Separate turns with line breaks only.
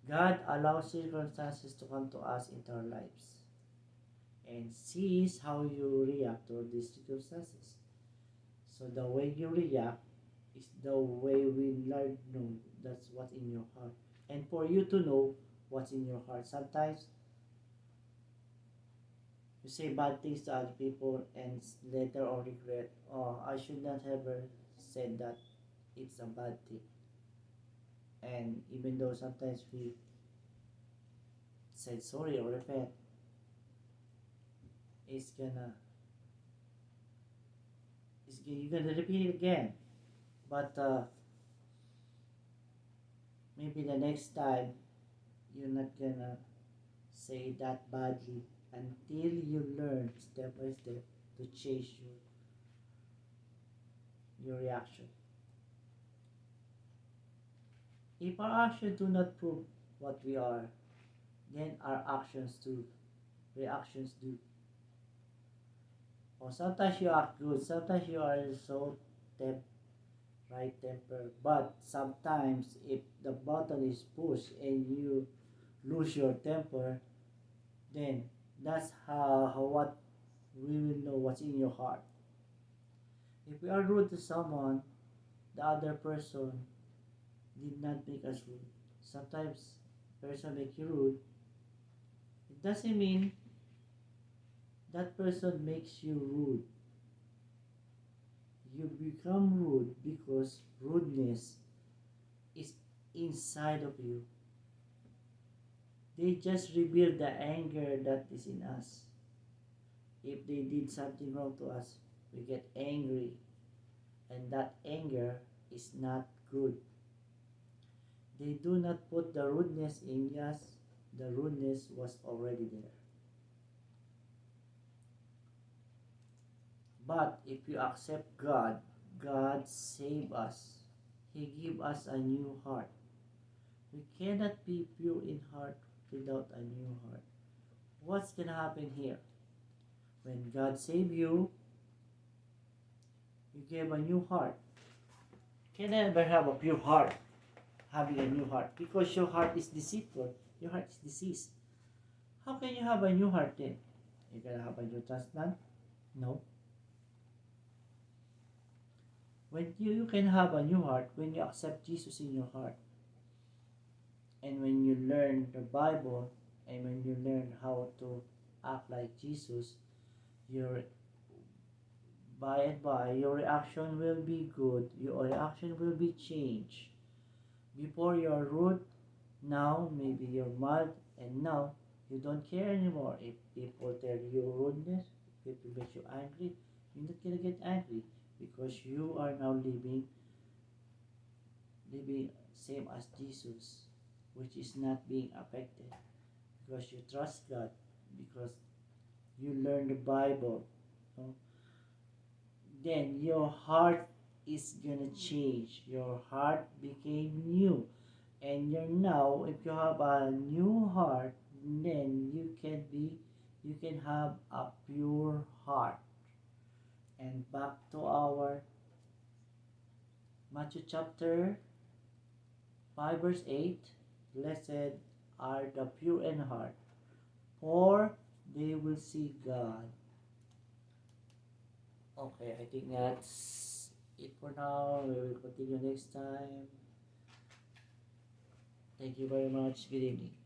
God allows circumstances to come to us into our lives and sees how you react to these circumstances. So the way you react is the way we learn know that's what's in your heart. And for you to know what's in your heart, sometimes you say bad things to other people and later on regret, oh, I should not have ever said that it's a bad thing. And even though sometimes we said sorry or repent, it's gonna, you're gonna repeat it again. But maybe the next time you're not gonna say that badly until you learn step by step to change your reaction. If our actions do not prove what we are, then our actions do, reactions do. Or sometimes you act good, sometimes you are so temp right temper, but sometimes if the button is pushed and you lose your temper, then that's how what we will know what's in your heart. If we are rude to someone, the other person did not make us rude. Sometimes person make you rude. It doesn't mean that person makes you rude. You become rude because rudeness is inside of you. They just reveal the anger that is in us. If they did something wrong to us, we get angry, and that anger is not good. They do not put the rudeness in us, the rudeness was already there. But if you accept God, God save us. He give us a new heart. We cannot be pure in heart without a new heart. What's gonna happen here? When God save you, you give a new heart. Can never have a pure heart having a new heart because your heart is deceitful. Your heart is diseased. How can you have a new heart then? You gonna have a new transplant? No. When you can have a new heart when you accept Jesus in your heart, and when you learn the Bible, and when you learn how to act like Jesus, your by and by your reaction will be good. Your reaction will be changed. Before you're rude, now maybe you're mad, and now you don't care anymore. If people tell you rudeness, if people make you angry, you're not gonna get angry because you are now living same as Jesus, which is not being affected because you trust God, because you learn the Bible. No? Then your heart is gonna change. Your heart became new, and you're now, if you have a new heart, then you can have a pure heart. And back to our Matthew chapter 5 verse 8, blessed are the pure in heart, for they will see God. Okay, I think that's it for now. We will continue next time. Thank you very much. Good evening.